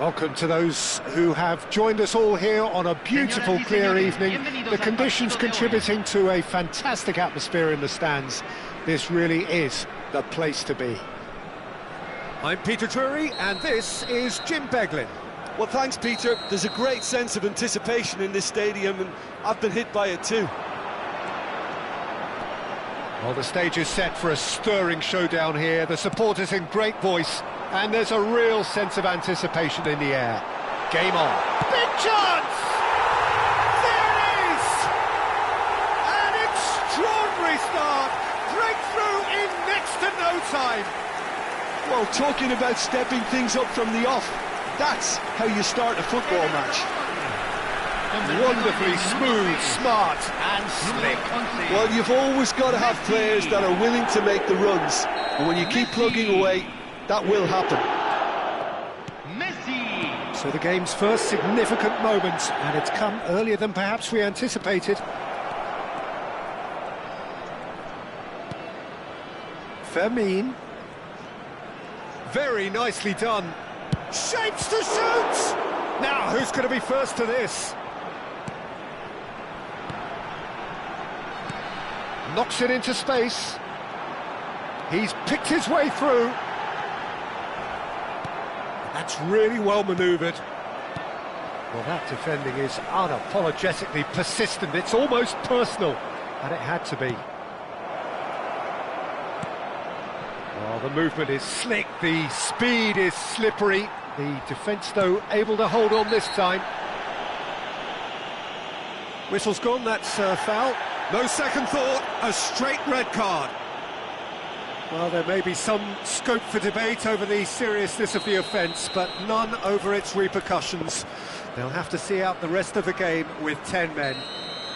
Welcome to those who have joined us all here on a beautiful, clear evening. The conditions contributing to a fantastic atmosphere in the stands. This really is the place to be. I'm Peter Drury, and this is Jim Beglin. Well, thanks, Peter. There's a great sense of anticipation in this stadium, and I've been hit by it too. Well, the stage is set for a stirring showdown here. The supporters in great voice, and there's a real sense of anticipation in the air. Game on. Big chance! There it is! An extraordinary start. Breakthrough in next to no time. Well, talking about stepping things up from the off, that's how you start a football match. Wonderfully smooth, smart and slick. Well, you've always got to have players that are willing to make the runs, and when you keep plugging away, that will happen. Messi. So the game's first significant moment, and it's come earlier than perhaps we anticipated. Fermin. Very nicely done. Shapes to shoot! Now, who's going to be first to this? Knocks it into space. He's picked his way through. That's really well manoeuvred. Well, that defending is unapologetically persistent. It's almost personal, and it had to be. Well, the movement is slick, the speed is slippery. The defence, though, able to hold on this time. Whistle's gone, that's foul. No second thought, a straight red card. Well, there may be some scope for debate over the seriousness of the offence, but none over its repercussions. They'll have to see out the rest of the game with 10 men.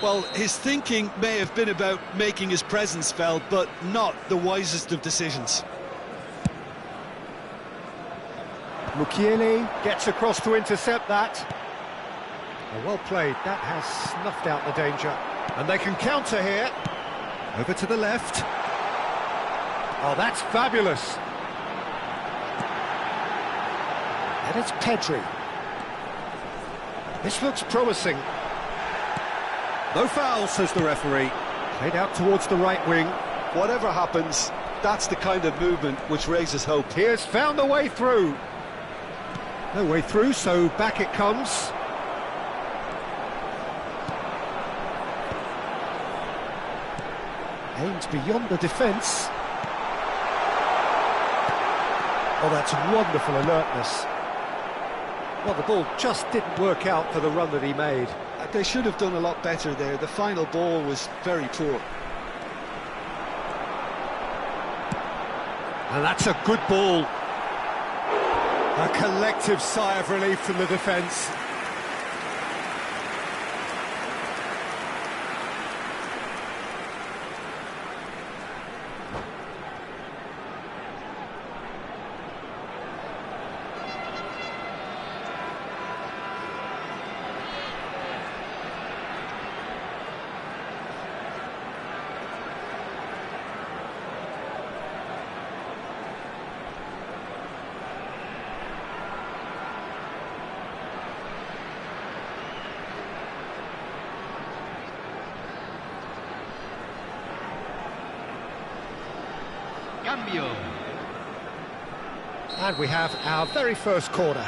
Well, his thinking may have been about making his presence felt, but not the wisest of decisions. Mukiele gets across to intercept that. Well played, that has snuffed out the danger. And they can counter here. Over to the left. Oh, that's fabulous. And it's Pedri. This looks promising. No foul, says the referee. Played out towards the right wing. Whatever happens, that's the kind of movement which raises hope. He has found a way through. No way through, so back it comes. Aims beyond the defence. Oh, that's wonderful alertness. Well, the ball just didn't work out for the run that he made. They should have done a lot better there. The final ball was very poor. And that's a good ball. A collective sigh of relief from the defence. Cambio. And we have our very first corner.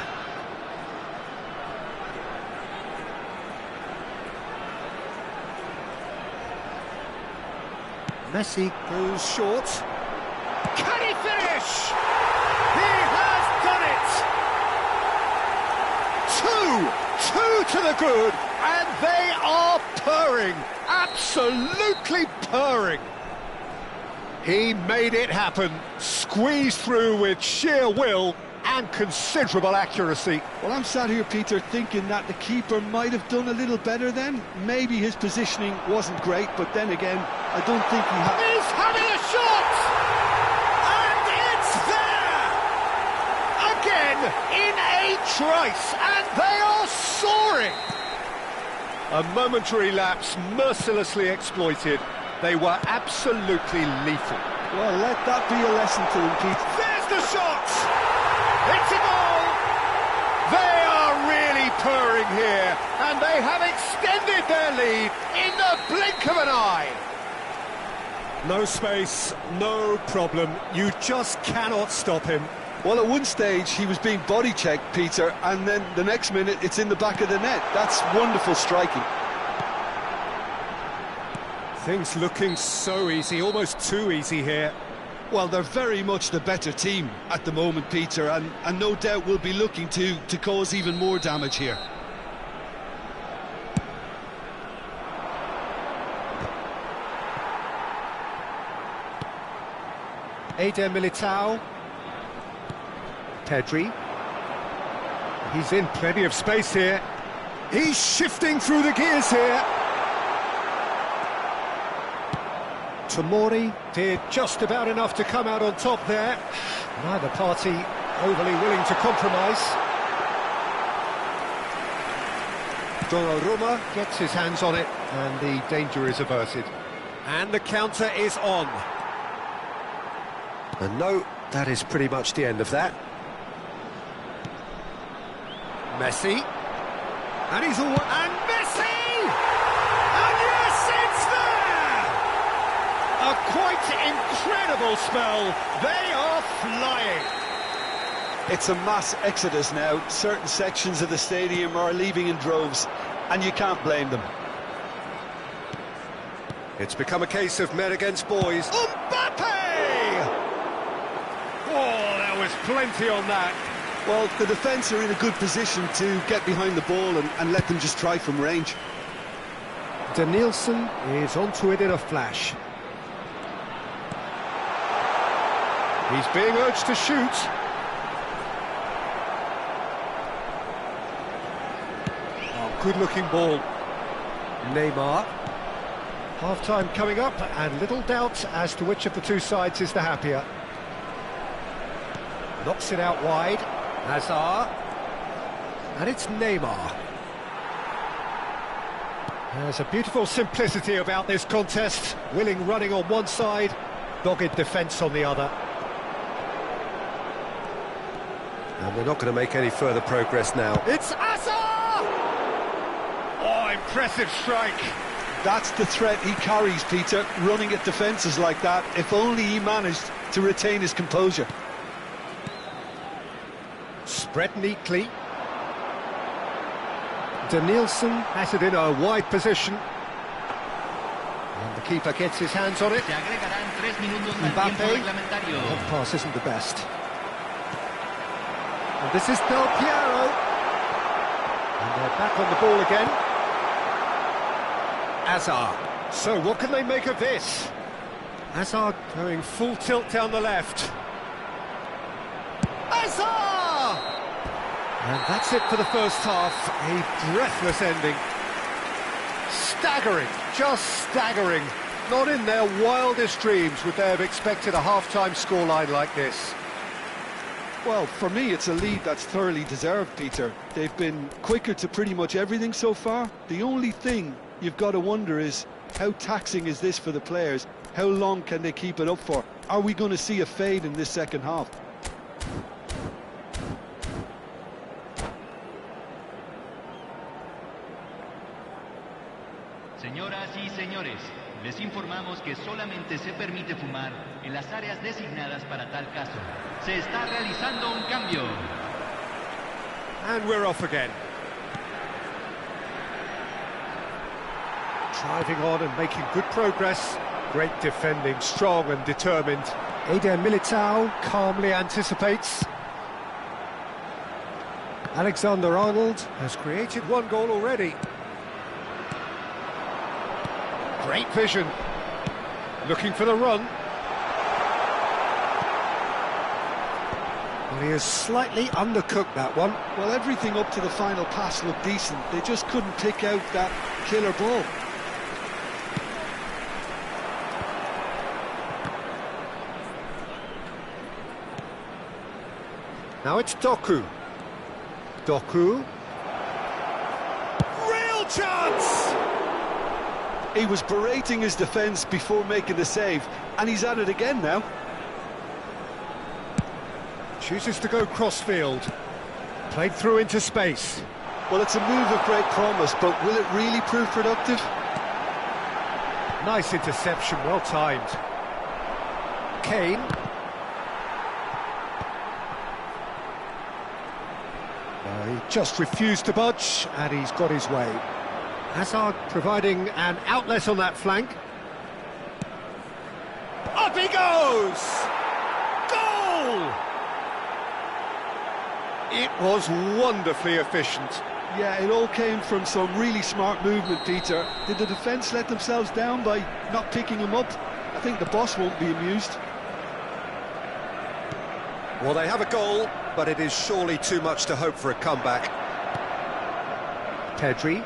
Messi goes short. Can he finish? He has done it! Two to the good, and they are purring, absolutely purring. He made it happen, squeezed through with sheer will and considerable accuracy. Well, I'm sat here, Peter, thinking that the keeper might have done a little better then. Maybe his positioning wasn't great, but then again, I don't think he had... He's having a shot! And it's there! Again, in a trice, and they are soaring! A momentary lapse mercilessly exploited. They were absolutely lethal. Well, let that be a lesson to them, Pete. There's the shot! It's a goal! There purring here, and they have extended their lead in the blink of an eye. No space, no problem. You just cannot stop him. Well, at one stage, he was being body-checked, Peter, and then the next minute, it's in the back of the net. That's wonderful striking. Things looking so easy, almost too easy here. Well, they're very much the better team at the moment, Peter, and no doubt will be looking to cause even more damage here. Eder Militao. Pedri. He's in plenty of space here. He's shifting through the gears here. Tomori did just about enough to come out on top there. Neither party overly willing to compromise. Donnarumma gets his hands on it, and the danger is averted. And the counter is on. And no, that is pretty much the end of that. Messi. And he's all... And Messi! And yes, it's there! A quite incredible spell. They are flying. It's a mass exodus now. Certain sections of the stadium are leaving in droves, and you can't blame them. It's become a case of men against boys. Mbappe! Oh, there was plenty on that. Well, the defence are in a good position to get behind the ball and let them just try from range. Danielson is onto it in a flash. He's being urged to shoot. Oh, good-looking ball. Neymar. Half-time coming up, and little doubt as to which of the two sides is the happier. Knocks it out wide. Hazard. And it's Neymar. There's a beautiful simplicity about this contest. Willing running on one side, dogged defence on the other. And they're not going to make any further progress now. It's Hazard! Oh, impressive strike. That's the threat he carries, Peter, running at defences like that. If only he managed to retain his composure. Spread neatly. Danielson has it in a wide position. And the keeper gets his hands on it. Mbappe. The pass isn't the best. And this is Del Piero. And they're back on the ball again. Hazard. So what can they make of this? Hazard going full tilt down the left. Hazard! And that's it for the first half. A breathless ending. Staggering, just staggering. Not in their wildest dreams would they have expected a half-time scoreline like this. Well, for me, it's a lead that's thoroughly deserved, Peter. They've been quicker to pretty much everything so far. The only thing you've got to wonder is, how taxing is this for the players? How long can they keep it up for? Are we going to see a fade in this second half? Señoras y señores, les informamos que solamente se permite fumar en las áreas designadas para tal caso. Se está realizando un cambio. And we're off again. Driving on and making good progress. Great defending, strong and determined. Eder Militao calmly anticipates. Alexander-Arnold has created one goal already. Great vision. Looking for the run. Well, he has slightly undercooked that one. Well, everything up to the final pass looked decent. They just couldn't pick out that killer ball. Now it's Doku. Doku. Real chance! He was berating his defence before making the save, and he's at it again now. Chooses to go crossfield. Played through into space. Well, it's a move of great promise, but will it really prove productive? Nice interception, well timed. Kane. He just refused to budge, and he's got his way. Hazard providing an outlet on that flank. Up he goes! Goal! It was wonderfully efficient. Yeah, it all came from some really smart movement, Peter. Did the defence let themselves down by not picking him up? I think the boss won't be amused. Well, they have a goal, but it is surely too much to hope for a comeback. Pedri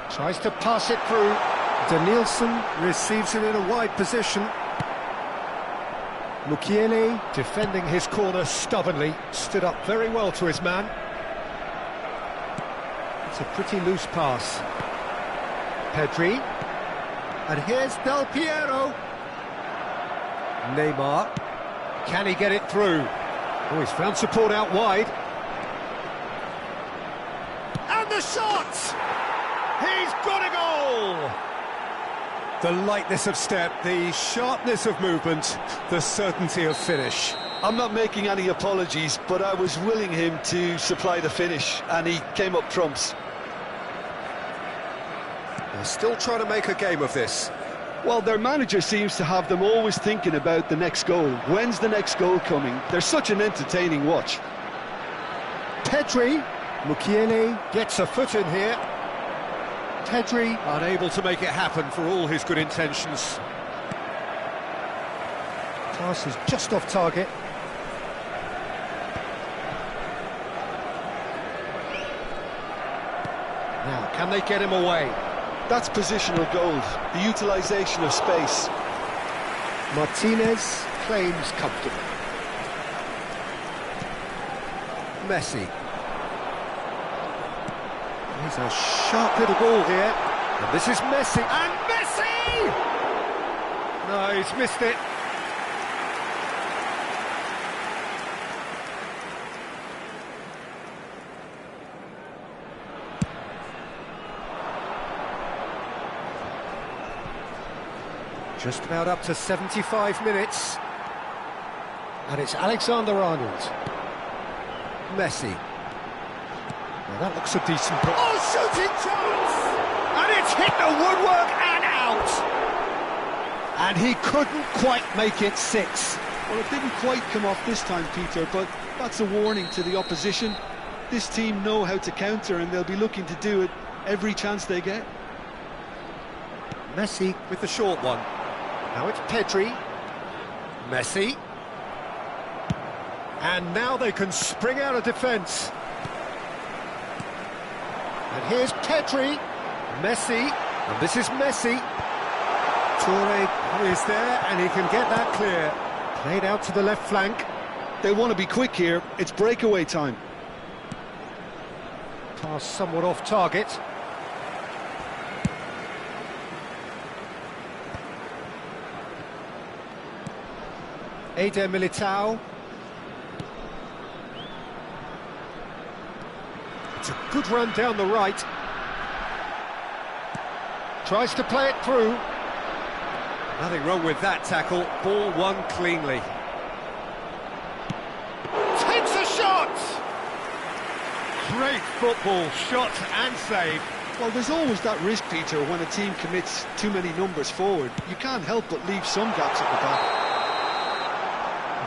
tries to pass it through. Danielson receives it in a wide position. Mukiele defending his corner stubbornly, stood up very well to his man. It's a pretty loose pass. Pedri, and here's Del Piero. Neymar, can he get it through? Oh, he's found support out wide. And the shot! He's got a goal! The lightness of step, the sharpness of movement, the certainty of finish. I'm not making any apologies, but I was willing him to supply the finish, and he came up trumps. They're still trying to make a game of this. Well, their manager seems to have them always thinking about the next goal. When's the next goal coming? They're such an entertaining watch. Pedri, Mukiele gets a foot in here. Pedri unable to make it happen for all his good intentions. Pass is just off target. Now, can they get him away? That's positional gold, the utilisation of space. Martinez claims comfortable. Messi. He's a sharp little ball here. And this is Messi. And Messi! No, he's missed it. Just about up to 75 minutes. And it's Alexander-Arnold. Messi. Well, that looks a decent ball. Oh, shooting chance! And it's hit the woodwork and out! And he couldn't quite make it 6. Well, it didn't quite come off this time, Peter, but that's a warning to the opposition. This team know how to counter, and they'll be looking to do it every chance they get. Messi with the short one. Now it's Pedri. Messi. And now they can spring out of defence. And here's Pedri. Messi. And this is Messi. Toure is there, and he can get that clear. Played out to the left flank. They want to be quick here. It's breakaway time. Pass somewhat off target. Eder Militao. It's a good run down the right. Tries to play it through. Nothing wrong with that tackle. Ball won cleanly. Takes a shot! Great football, shot and save. Well, there's always that risk, Peter, when a team commits too many numbers forward. You can't help but leave some gaps at the back.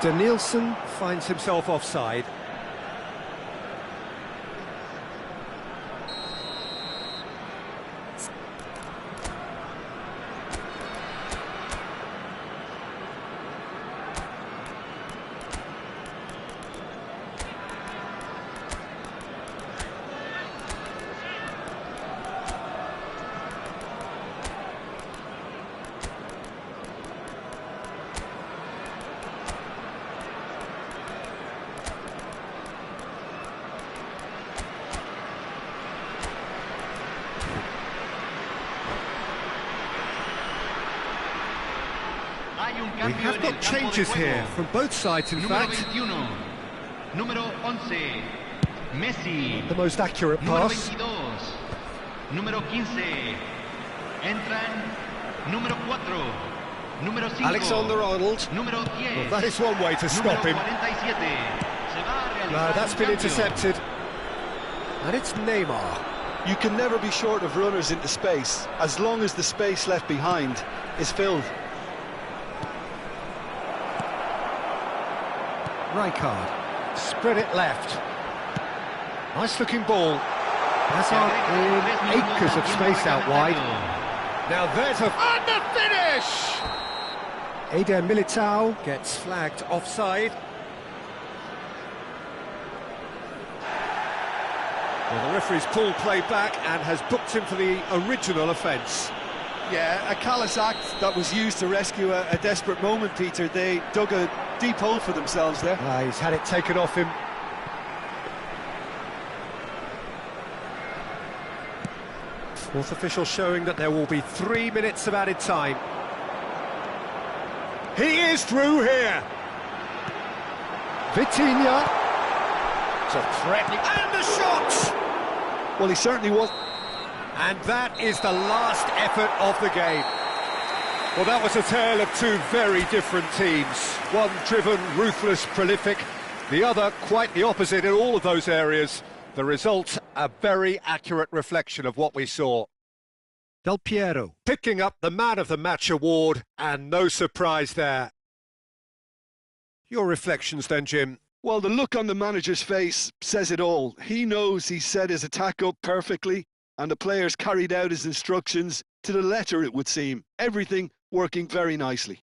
Danielson finds himself offside. We have got changes here from both sides, in fact. Número 21, número 11, Messi. The most accurate Número pass. 22. Número 15. Entran. Número 4. Número 5. Alexander-Arnold. Número 10. Well, that is one way to stop him. Número 47. Se va a realizar No, that's un been cambio. intercepted. And it's Neymar. You can never be short of runners into space, as long as the space left behind is filled. Rijkaard. Spread it left. Nice looking ball. Hazard in acres of space out wide. Now there's a... And the finish! Eder Militao gets flagged offside. Well, the referee's pulled play back and has booked him for the original offence. Yeah, a callous act that was used to rescue a desperate moment, Peter. They dug a deep hole for themselves there. He's had it taken off him. Fourth official showing that there will be 3 minutes of added time. He is through here. Vitinha. It's a threatening... And the shot! Well, he certainly was. And that is the last effort of the game. Well, that was a tale of two very different teams. One driven, ruthless, prolific. The other quite the opposite in all of those areas. The result, a very accurate reflection of what we saw. Del Piero picking up the Man of the Match award, and no surprise there. Your reflections then, Jim? Well, the look on the manager's face says it all. He knows he set his attack up perfectly, and the players carried out his instructions to the letter, it would seem. Everything working very nicely.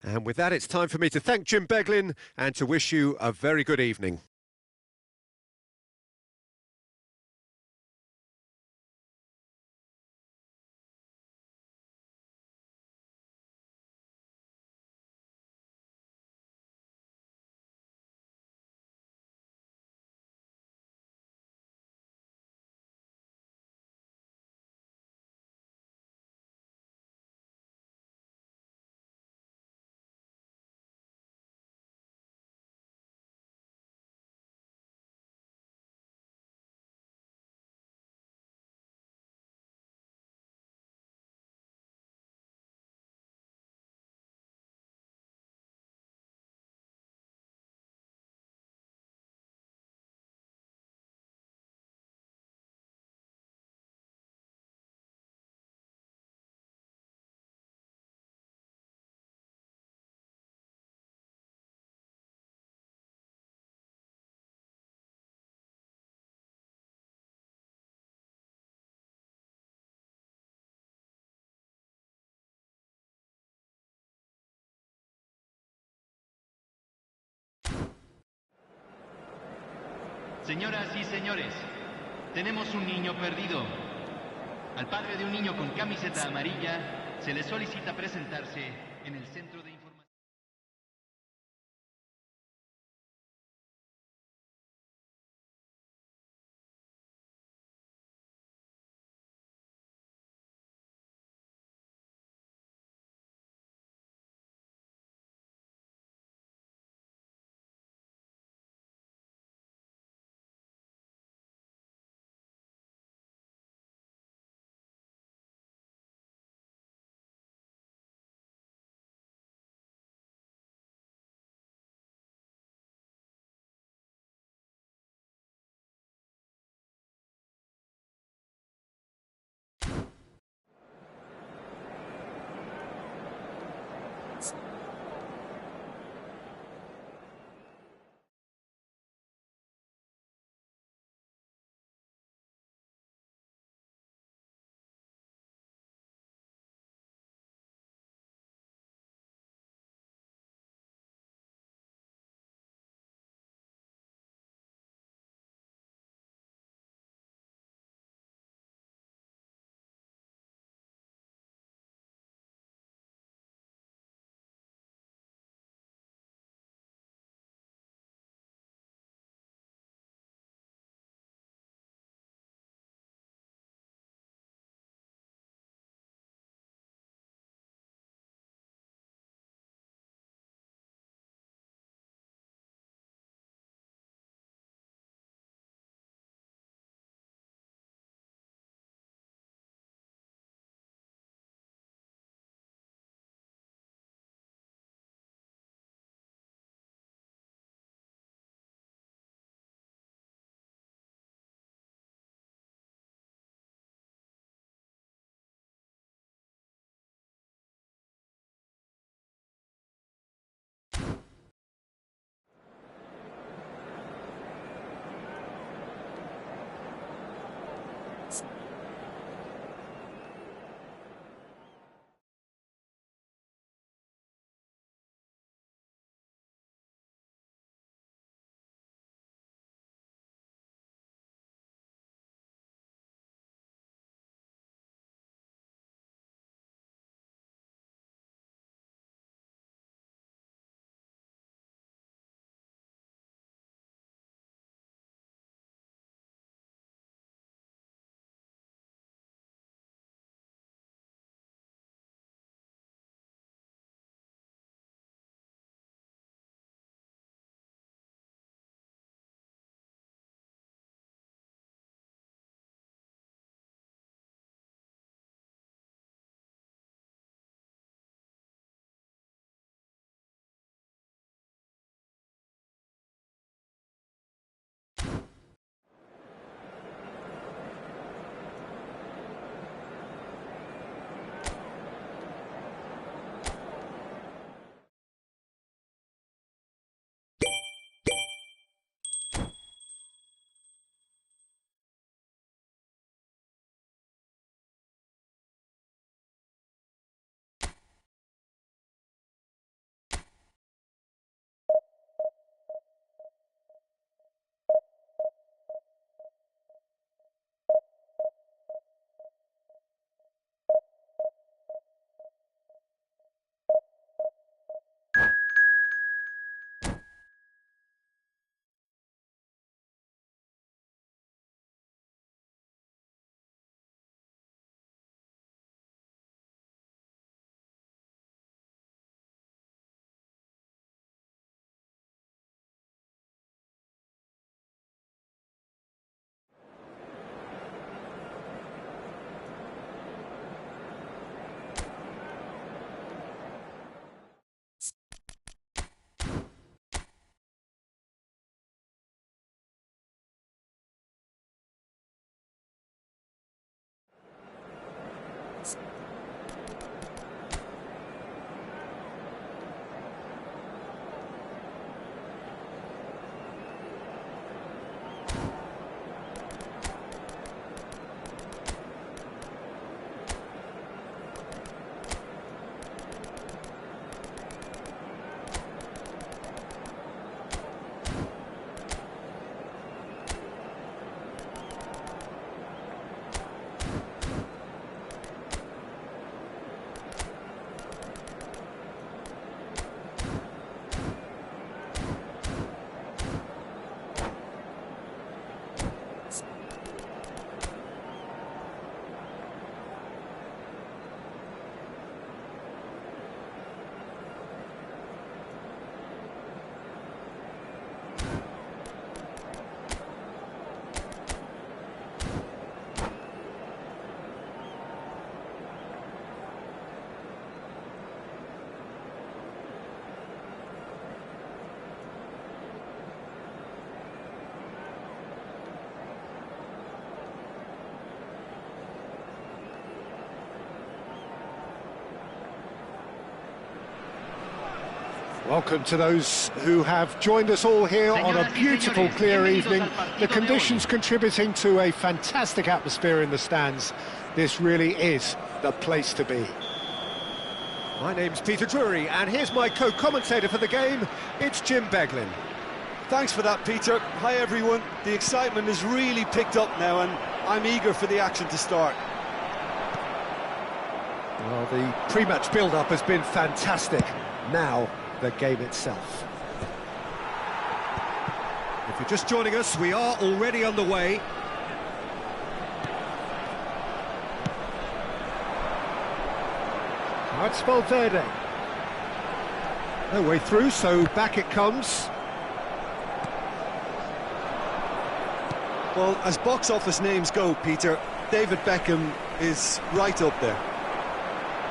And with that, it's time for me to thank Jim Beglin and to wish you a very good evening. Señoras y señores, tenemos un niño perdido. Al padre de un niño con camiseta amarilla se le solicita presentarse en el centro de información. Welcome to those who have joined us all here on a beautiful, clear evening. The conditions contributing to a fantastic atmosphere in the stands. This really is the place to be. My name's Peter Drury, and here's my co-commentator for the game. It's Jim Beglin. Thanks for that, Peter. Hi, everyone. The excitement has really picked up now, and I'm eager for the action to start. Well, the pre-match build-up has been fantastic. Now, the game itself. If you're just joining us, we are already underway. Now it's Valverde. No way through, so back it comes. Well, as box office names go, Peter, David Beckham is right up there.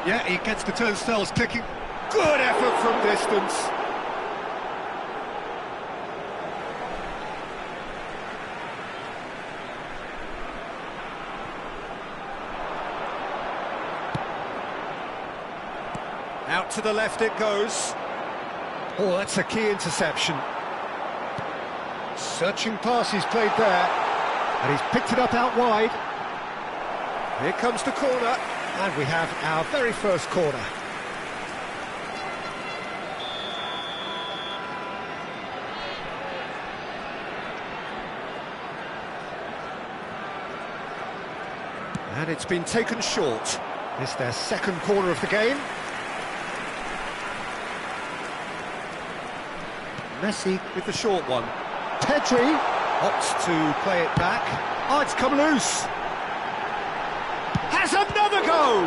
Yeah, he gets the turnstiles clicking. Good effort from distance. Out to the left it goes. Oh, that's a key interception. Searching pass he's played there. And he's picked it up out wide. Here comes the corner. And we have our very first corner. And it's been taken short. It's their second corner of the game. Messi with the short one. Pedri opts to play it back. Oh, it's come loose. Has another go!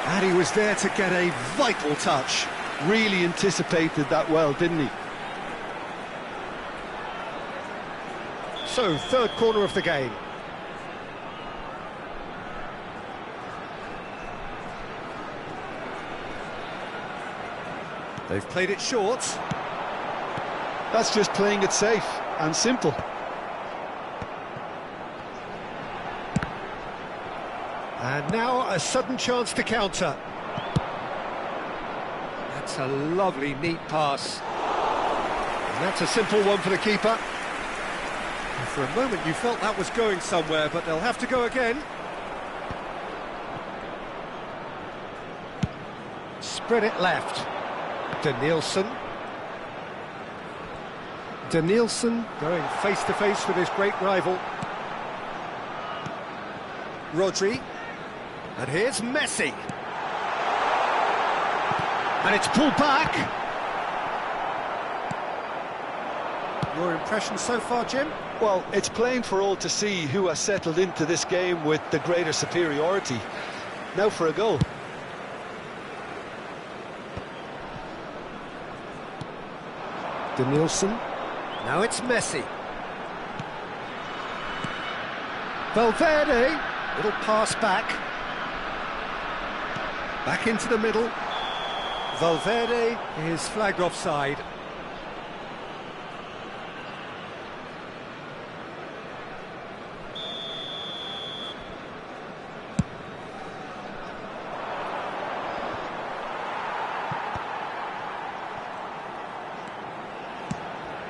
And he was there to get a vital touch. Really anticipated that well, didn't he? So, third corner of the game. They've played it short. That's just playing it safe and simple. And now a sudden chance to counter. That's a lovely, neat pass. And that's a simple one for the keeper. And for a moment you felt that was going somewhere, but they'll have to go again. Spread it left. Danielson. Danielson going face-to-face with his great rival. Rodri. And here's Messi. And it's pulled back. Your impression so far, Jim? Well, it's plain for all to see who has settled into this game with the greater superiority. Now for a goal. Danielson. Now it's Messi. Valverde. Little pass back. Back into the middle. Valverde is flagged offside.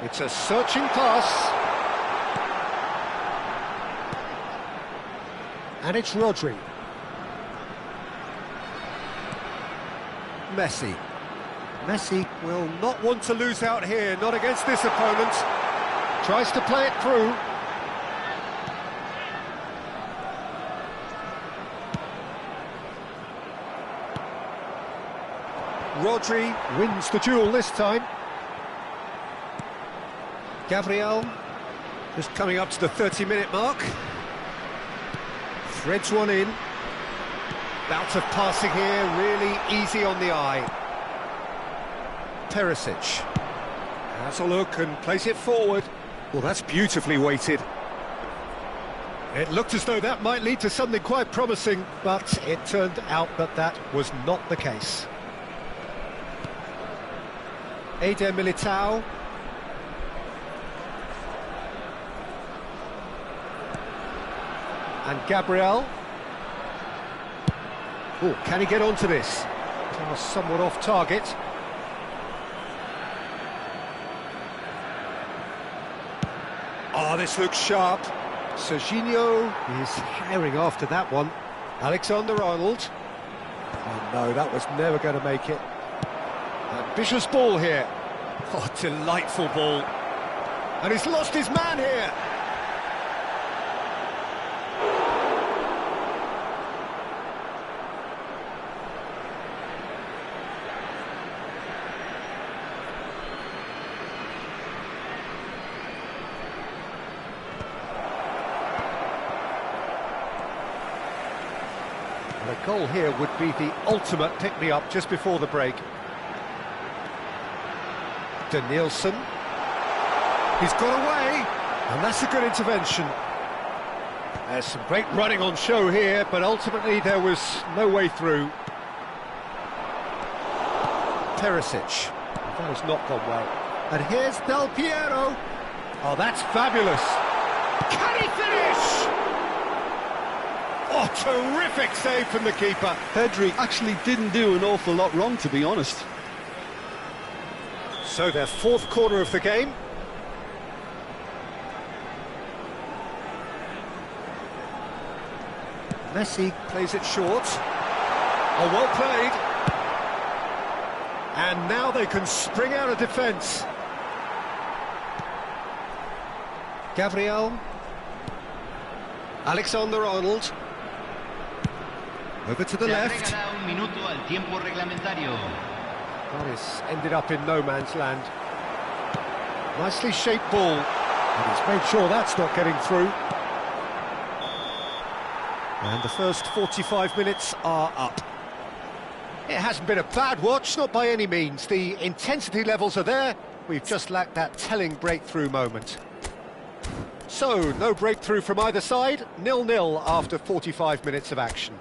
It's a searching pass. And it's Rodri. Messi. Messi will not want to lose out here, not against this opponent. Tries to play it through. Rodri wins the duel this time. Gabriel just coming up to the 30-minute mark. Threads one in. Bout of passing here, really easy on the eye. Perisic has a look and plays it forward. Well, that's beautifully weighted. It looked as though that might lead to something quite promising, but it turned out that that was not the case. Eder Militao. And Gabriel. Oh, can he get onto this? Pass somewhat off target. Oh, this looks sharp. Serginho is herring after that one. Alexander-Arnold. Oh no, that was never going to make it. Ambitious ball here. Oh, delightful ball. And he's lost his man here. And a goal here would be the ultimate pick-me-up just before the break. Danielson. He's got away, and that's a good intervention. There's some great running on show here, but ultimately there was no way through. Perisic. That has not gone well. And here's Del Piero. Oh, that's fabulous. Can he finish? Oh, terrific save from the keeper. Pedri actually didn't do an awful lot wrong, to be honest. So their fourth corner of the game. Messi plays it short. Oh, well played. And now they can spring out of defence. Gabriel. Alexander-Arnold. Over to the left. Un minuto al tiempo reglamentario. That is ended up in no man's land. Nicely shaped ball. And he's made sure that's not getting through. And the first 45 minutes are up. It hasn't been a bad watch, not by any means. The intensity levels are there. We've just lacked that telling breakthrough moment. So, no breakthrough from either side. 0-0 after 45 minutes of action.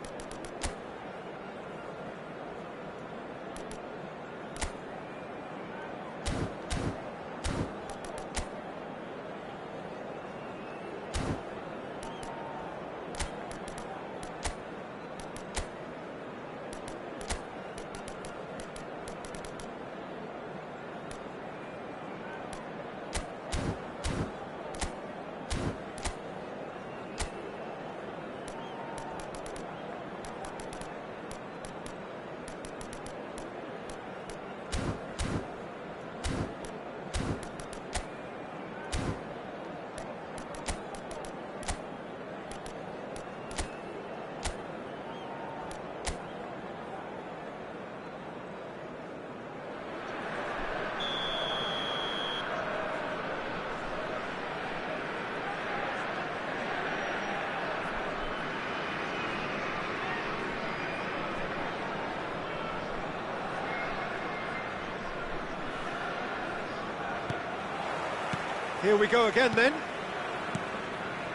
Here we go again then.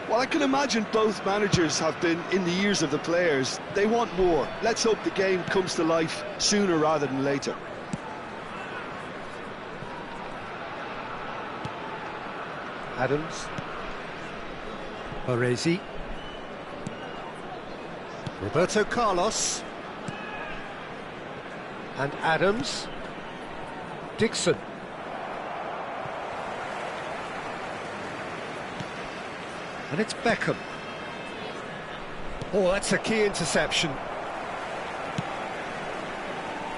Well, I can imagine both managers have been in the ears of the players. They want more. Let's hope the game comes to life sooner rather than later. Adams. Baresi. Roberto Carlos. And Adams. Dixon. And it's Beckham. Oh, that's a key interception.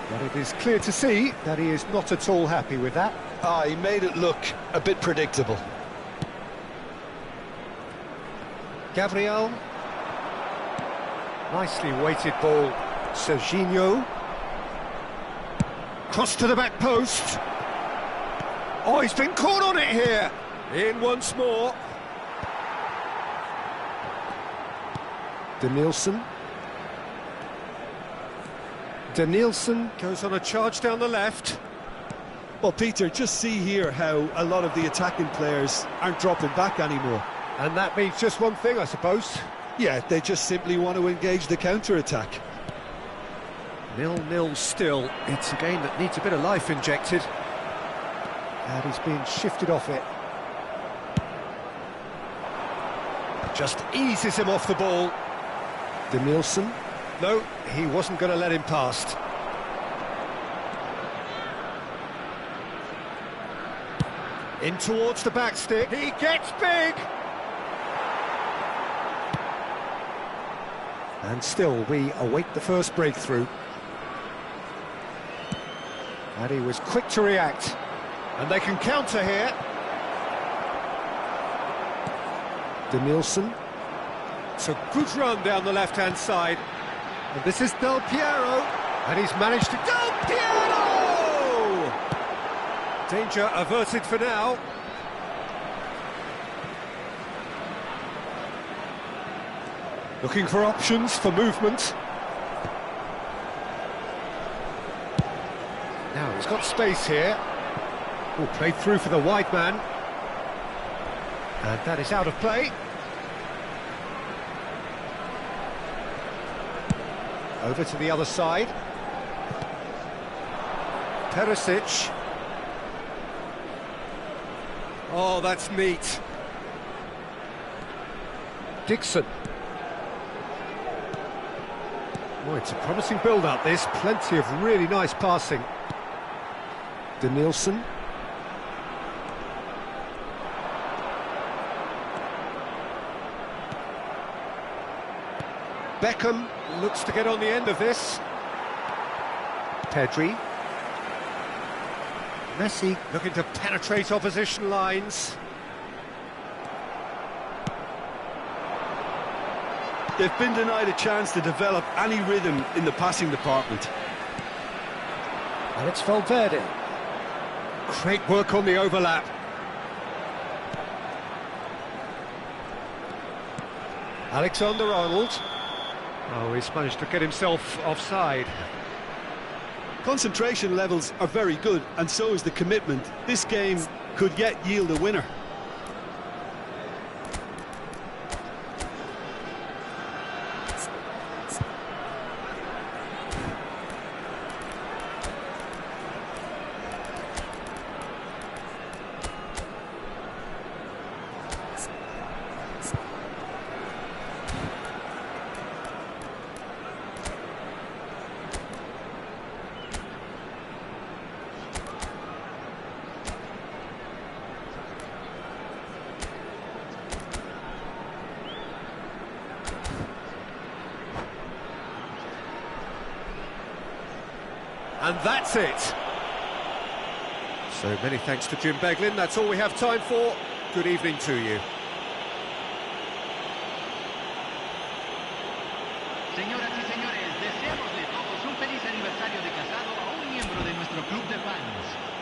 But it is clear to see that he is not at all happy with that. Ah, he made it look a bit predictable. Gabriel. Nicely weighted ball. Serginho. Cross to the back post. Oh, he's been caught on it here. In once more. Danielson. Danielson goes on a charge down the left. Well, Peter, just see here how a lot of the attacking players aren't dropping back anymore. And that means just one thing, I suppose. Yeah, they just simply want to engage the counter-attack. 0-0 still. It's a game that needs a bit of life injected. And he's being shifted off it. Just eases him off the ball. Danielson. No, he wasn't going to let him past. In towards the back stick. He gets big! And still, we await the first breakthrough. And he was quick to react. And they can counter here. Denilson. It's a good run down the left-hand side. And this is Del Piero. And he's managed to... Del Piero! Danger averted for now. Looking for options for movement. Now he's got space here. Oh, played through for the wide man. And that is out of play. Over to the other side. Perisic. Oh, that's neat. Dixon. Oh, it's a promising build-up, this. Plenty of really nice passing. Denilson. Beckham looks to get on the end of this. Pedri. Messi looking to penetrate opposition lines. They've been denied a chance to develop any rhythm in the passing department. And it's Valverde. Great work on the overlap. Alexander-Arnold. Oh, he's managed to get himself offside. Concentration levels are very good, and so is the commitment. This game could yet yield a winner. And that's it. So many thanks to Jim Beglin. That's all we have time for. Good evening to you. Señoras y señores, deseamosle todos un feliz aniversario de casado a un miembro de nuestro club de fans.